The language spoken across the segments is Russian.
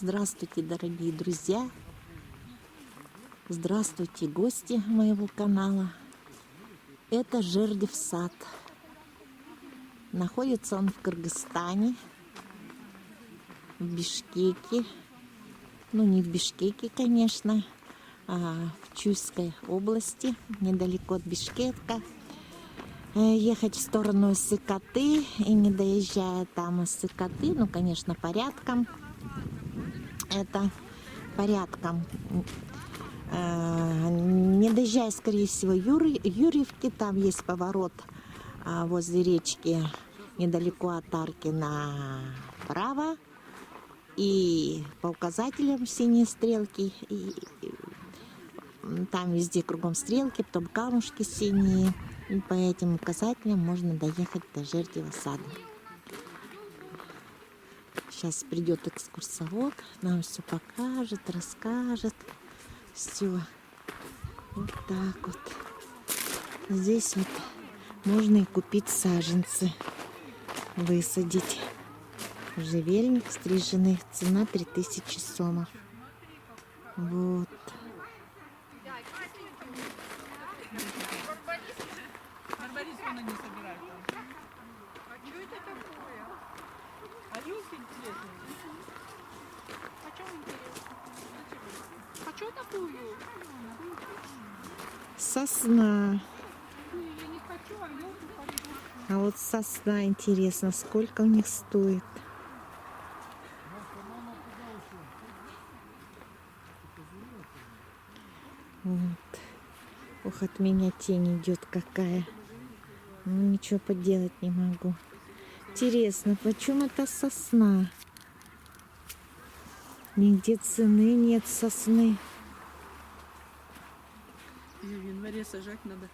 Здравствуйте, дорогие друзья! Здравствуйте, гости моего канала! Это Жердев сад. Находится он в Кыргызстане, в Бишкеке. Ну, не в Бишкеке, конечно, а в Чуйской области, недалеко от Бишкека. Ехать в сторону Сыкоты и не доезжая там из Сыкоты, ну, конечно, порядком. Это порядком. Не доезжая, скорее всего, Юрьевки, там есть поворот возле речки, недалеко от арки направо. И по указателям синие стрелки, и там везде кругом стрелки, потом камушки синие. И по этим указателям можно доехать до Жердева сада. Сейчас придет экскурсовод, нам все покажет, расскажет. Все. Вот так вот. Здесь вот можно и купить саженцы, высадить. Можжевельник стриженный, цена 3000 сомов. Вот. Сосна. А вот сосна, интересно, сколько у них стоит? Вот. Ох, от меня тень идет какая. Ну, ничего поделать не могу. Интересно, почем эта сосна? Нигде цены нет сосны. В январе сажать надо.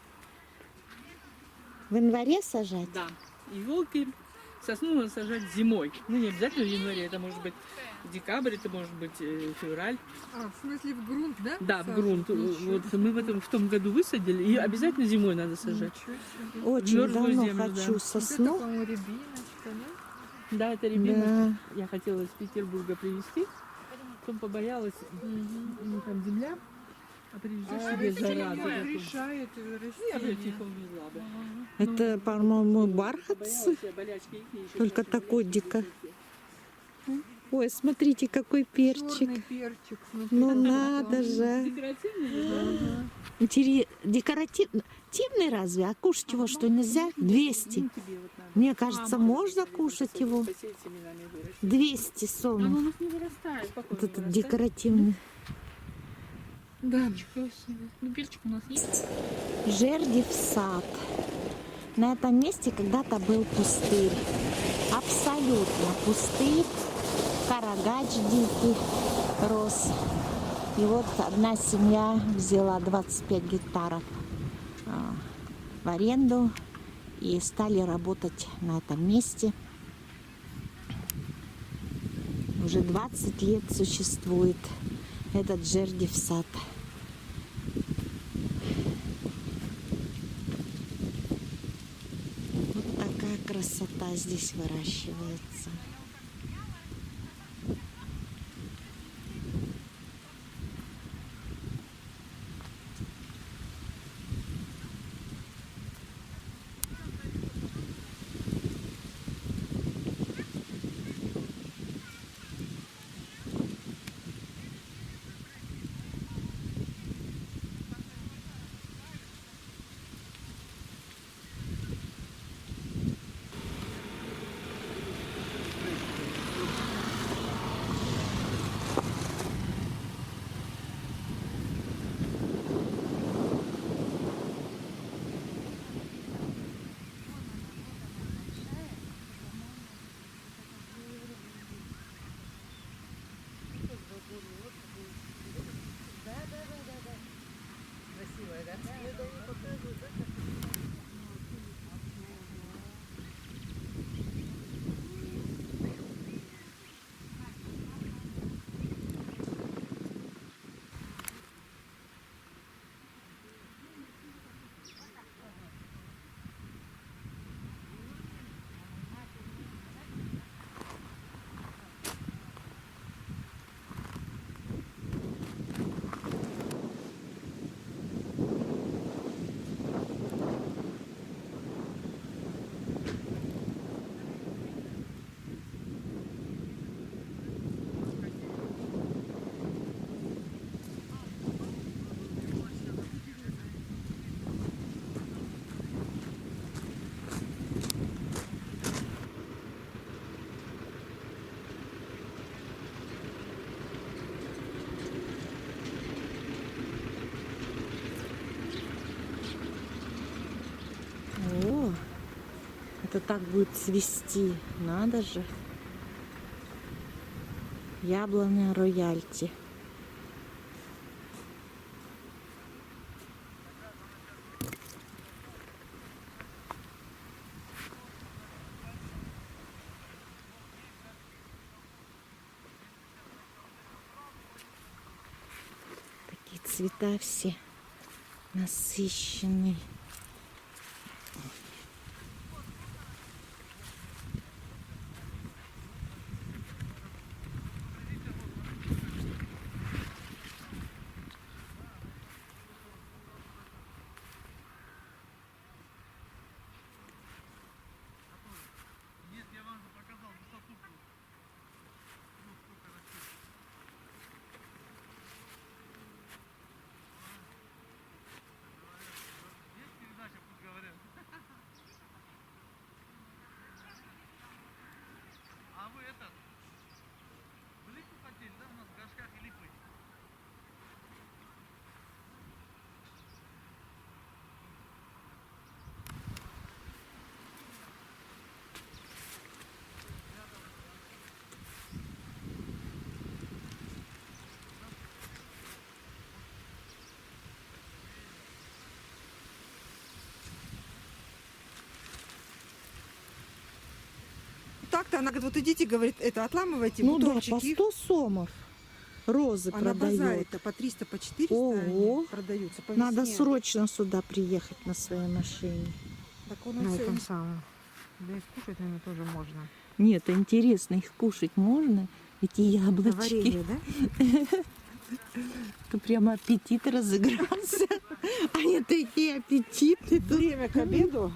В январе сажать? Да. И елки, сосну надо сажать зимой. Ну, не обязательно в январе, это может быть декабрь, это может быть февраль. А, в смысле в грунт, да? Да, в сажать? грунт. Вот мы в том году высадили, и обязательно зимой надо сажать. Очень Мёрзлую давно землю, хочу да. сосну. Это, по-моему, рябиночка, да? Да, это рябина. Да. Я хотела из Петербурга привезти, потом побоялась, там земля, а приезжаешь себе зараза. Решает Я же растение. тихо увезла бы. Это, по-моему, бархатцы. Болячки их Только такой дико. Ой, смотрите, какой перчик. Черный перчик. Смотри, Ну какой надо там. же. Декоративный, Декоративный разве? А кушать его что, нельзя? 200. тебе вот надо. Мне кажется, можно кушать его. Посеять семенами вырастить. 200 Но сомов. он у нас не вырастает. Как он Вот не этот вырастает? декоративный. Да, ничего себе. Ну, перчик у нас есть. Жердев сад. На этом месте когда-то был пустырь. Абсолютно пустырь. Карагач дикий рос. И вот одна семья взяла 25 гектаров в аренду и стали работать на этом месте. Уже 20 лет существует этот Жердев сад. Вот такая красота здесь выращивается. Это так будет цвести. Надо же. Яблоня рояльти. Такие цвета все насыщенные. А вы этот, в липу хотели, да, у нас в горшках и липы? Так-то она говорит, вот идите, говорит, это отламывайте Ну да, по бутончики. 100 сомов розы А на базаре продает. это по 300, по 400 Ого. они продаются. По Надо весне. срочно сюда приехать на своей машине. Так он На всё- этом самом. Да и скушать, наверное, тоже можно. Нет, интересно, их кушать можно? Эти яблочки. Варенье, да? То прямо аппетит разыгрался. Они такие аппетитные. Тут Время к обеду.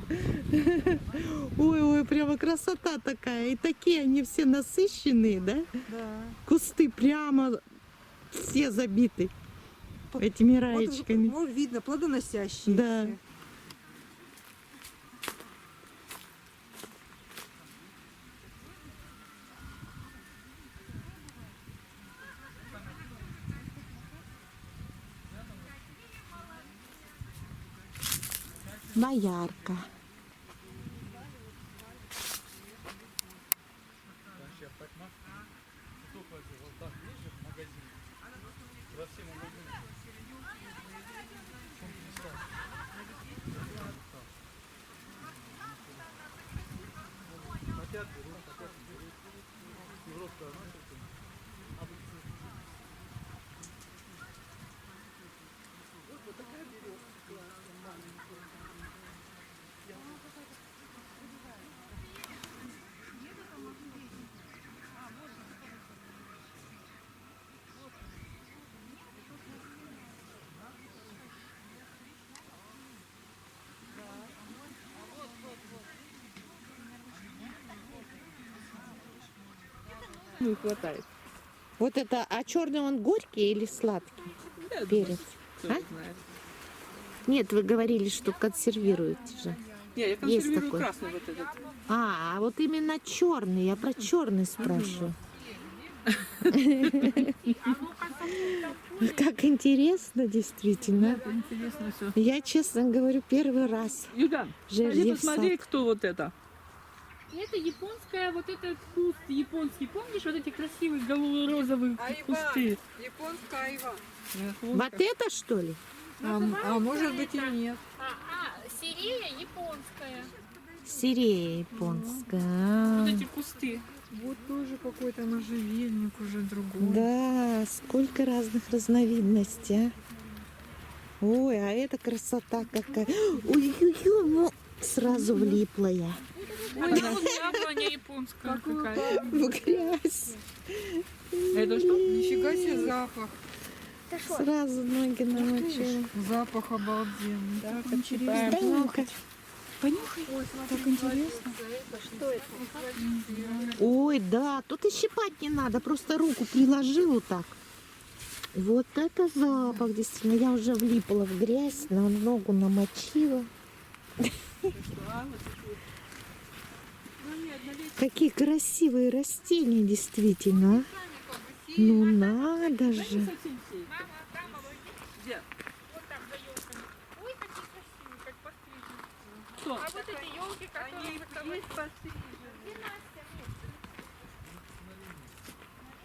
ой, прямо красота такая. И такие они все насыщенные, да? Да. Кусты прямо все забиты этими раечками. Вот видно, плодоносящие. Да. все. Боярка. Не хватает. Вот это, а черный он горький или сладкий? Я думаю, Перец. кто А? знает. Нет, вы говорили, что консервируете же. Не, я Есть консервирую такой. красный вот этот. А вот именно черный. Я про черный спрашиваю. Как интересно, действительно. Это интересно все. Я, честно говорю, первый раз. Юдан, Жердев пойди посмотри, сад. кто вот это. Это японская, вот этот куст японский. Помнишь, вот эти красивые розовые Айва. кусты? Японская айва. Вот это, что ли? А может быть и нет. Сирея японская. Сирея японская. Вот эти кусты. Вот тоже какой-то можжевельник уже другой. Да, сколько разных разновидностей, а? Ой, а это красота какая. Ой-ой-ой, ну, сразу влипла я. Ой, это вот яблоня японская какая. В грязь. Это что? Нифига себе запах. Сразу ноги намочила. Запах обалденный. Так, Дай ну-ка. Так интересно. Ой, да, тут и щипать не надо, просто руку приложил вот так. Вот это запах, действительно. Я уже влипла в грязь, на ногу намочила. Какие красивые растения, действительно. Ну надо же. Где? Вот там за елками. Ой, какие красивые, как пострижены. Кто? А вот эти елки елки, которые вы там...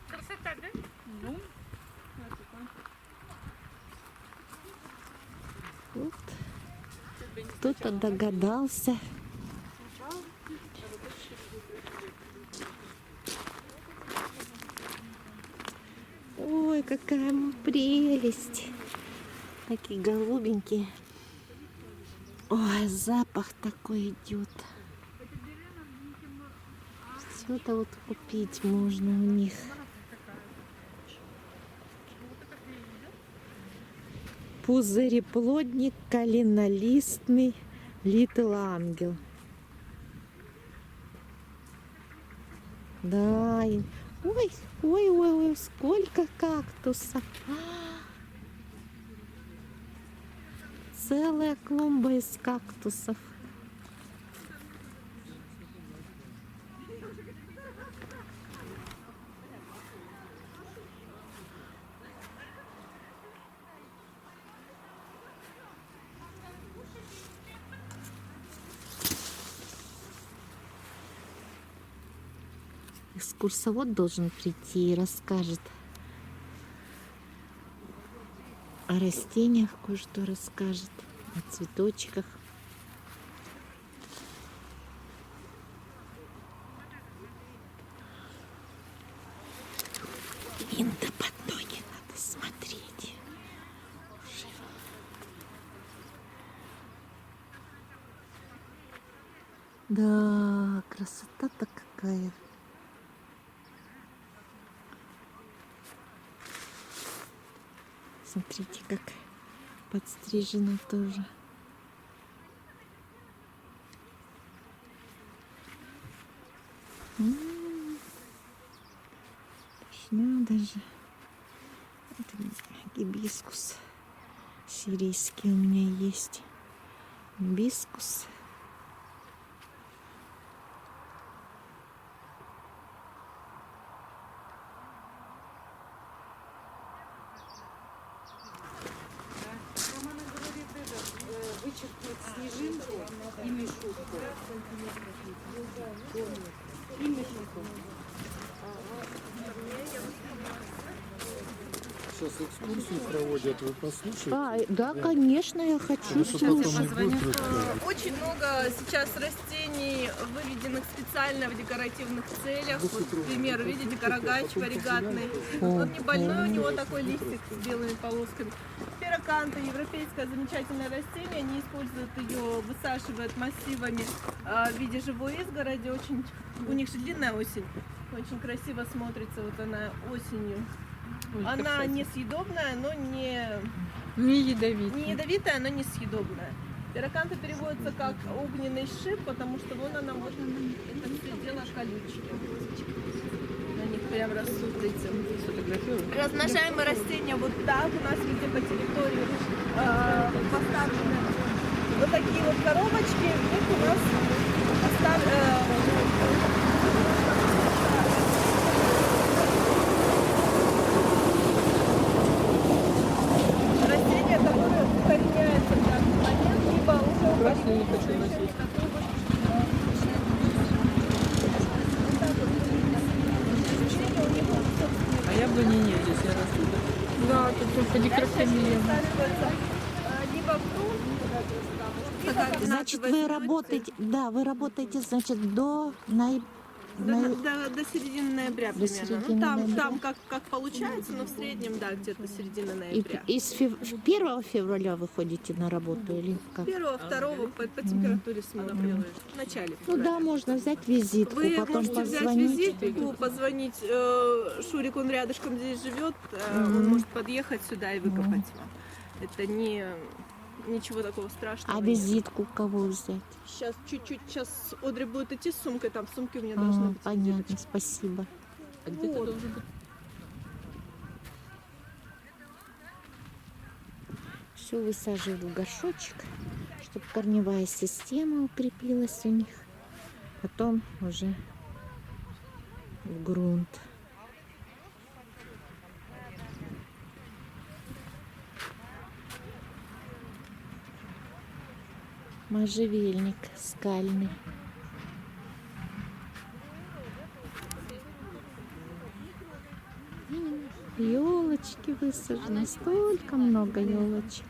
Красота, да? Ну, Вот. Кто-то догадался. Ой, какая прелесть. Такие голубенькие. Ой, запах такой идет. Все это вот купить можно у них. Пузыреплодник калинолистный Литл Ангел. Да, ой, ой, ой, ой, сколько кактусов. Целая клумба из кактусов. Экскурсовод должен прийти и расскажет о растениях, кое-что расскажет, о цветочках. Винда под ноги надо смотреть. Да, красота-то какая. Смотрите, как подстрижено тоже. Точно даже. Это гибискус сирийский у меня есть. Гибискус. Вычеркнуть снежинку и мишутку. И мишутку. Сейчас экскурсию проводят, вы послушаете. Да, конечно, я хочу слушать. Очень много сейчас растений, выведенных специально в декоративных целях. Вот, к примеру, видите, карагач варигатный. Он не больной, у него такой листик с белыми полосками. Пироканта, европейское замечательное растение. Они используют ее, высаживают массивами в виде живой изгороди. Очень, у них же длинная осень. Очень красиво смотрится вот она осенью. Она несъедобная, но Не ядовитый. не ядовитая, но не съедобная. Пироканта переводится как огненный шип, потому что вон она, вот это все дело колючки. На них прям растут эти. Размножаемые растения вот так у нас везде по территории поставлены вот такие вот коробочки. В них у нас растения, которые укореняются в данный момент, либо уже Красный не хочу носить. А яблони нет, здесь я расту. Да, тут только декоративные. либо в грунт. Значит, вы работаете, да, вы работаете, значит, до До середины ноября До примерно. середины Там ноября. как получается, но в среднем, да, где-то середина И ноября. 1 февраля вы ходите на работу или как? 1-2 по температуре смена в начале. Ну да, можно взять визитку, Вы потом можете взять позвонить. визитку, позвонить. Шурик, он рядышком здесь живет, он может подъехать сюда и выкопать вам. Это ничего такого страшного. А нет. визитку у кого взять? Сейчас чуть-чуть, сейчас Одри будет идти с сумкой, там в сумке у меня должна быть Понятно, визиточка. спасибо. А где-то Вот. должен быть. Все высаживаю в горшочек, чтобы корневая система укрепилась у них. Потом уже в грунт. Можжевельник скальный. Елочки высажены, столько много елочек.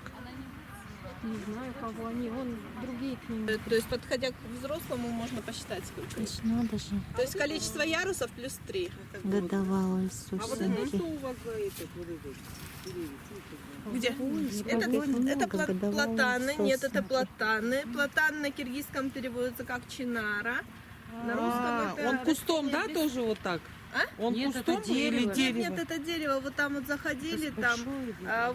Не знаю, кого они. Вон другие к ним. То есть, подходя к взрослому, можно посчитать, сколько. Это ж надо же, То есть, количество ярусов плюс 3. годовалые сосенки. Где? Это, Сколько это много годовалых платаны. Нет, это сосен. платаны. Платан на киргизском переводится как чинара. На русском это Он кустом, да, растение тоже вот так? А? Он Нет, кустом это или дерево. дерево? Нет, это дерево. Вот там вот заходили, там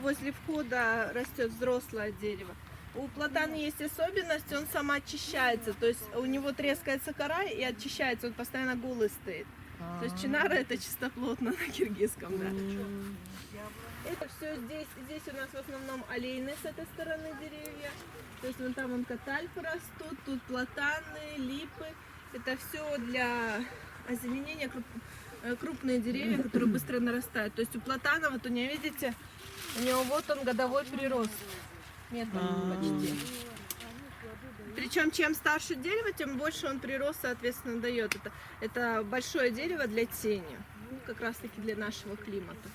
возле входа растет взрослое дерево. У платана есть особенность, он сам очищается. То есть у него трескается кора и очищается, он постоянно голый стоит. То есть чинара это чистоплотно на киргизском, да. Это все здесь у нас в основном олейны с этой стороны деревья. То есть вон там катальфы растут, тут платаны, липы. Это все для озеленения крупные деревья, которые быстро нарастают. То есть у платана, вот у него, видите, у него вот он годовой прирост. Метр почти. Причем чем старше дерево, тем больше он прирост, соответственно, дает. Это большое дерево для тени. Ну, как раз таки для нашего климата.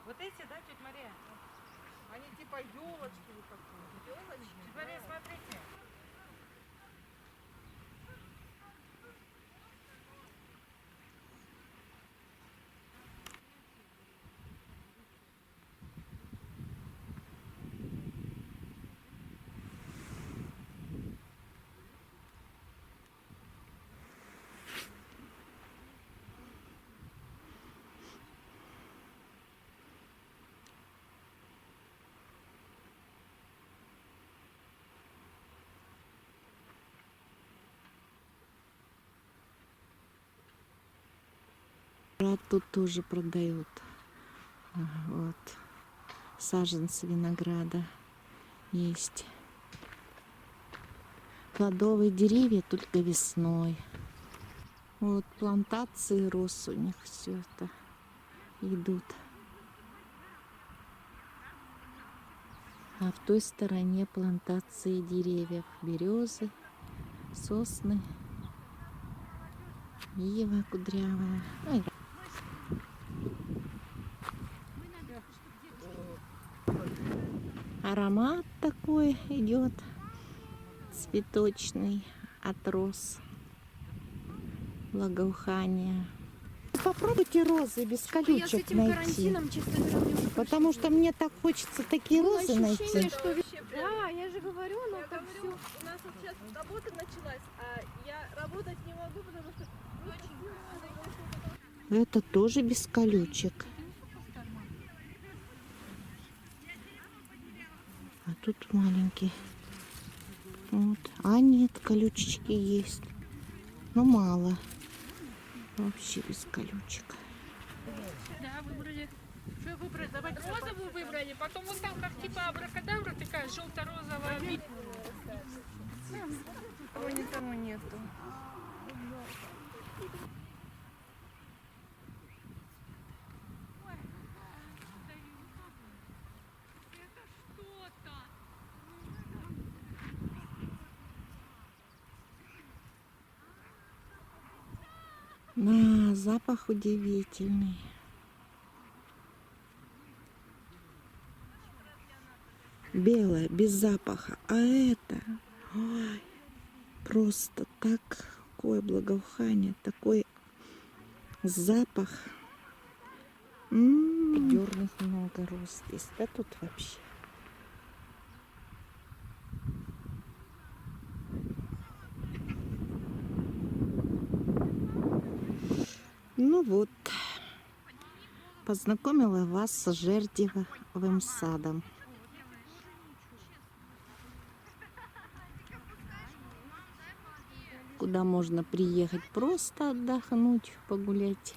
Вот эти, да, тетя Мария? Они типа елочки или какие-то. Елочки? Тетя Мария, смотрите. Тут тоже продают. Вот. Саженцы винограда есть. Плодовые деревья только весной. Вот плантации роз у них все это идут. А в той стороне плантации деревьев. Березы, сосны, ива кудрявая. Ну, и аромат такой идет цветочный от роз, благоухание. Попробуйте розы без колючек найти, потому что мне так хочется такие розы найти. Да, я же говорю, но я говорю, у нас вот сейчас работа началась, а я работать не могу, потому что очень Это тоже без колючек. А тут маленький. Вот. А нет, колючечки есть. Но мало. Вообще без колючек. Да, выбрали. Что выбрали? Давайте розовую выбрали, потом вот там как типа абракадабра такая желто-розовая. того ни того нету. На запах удивительный. Белое, без запаха. А это, ой, просто такое благоухание, такой запах. Дерных много роз здесь, да тут вообще. Ну вот, познакомила вас с Жердевым садом. Куда можно приехать просто отдохнуть, погулять,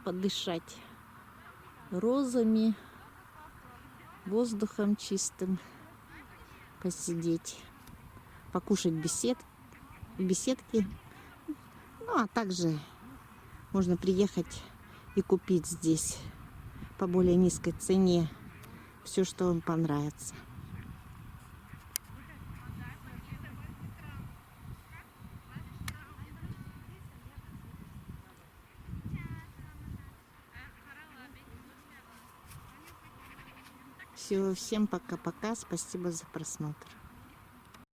подышать розами, воздухом чистым, посидеть, покушать в беседке. Ну, а также можно приехать и купить здесь по более низкой цене все, что вам понравится. Все, всем пока-пока. Спасибо за просмотр.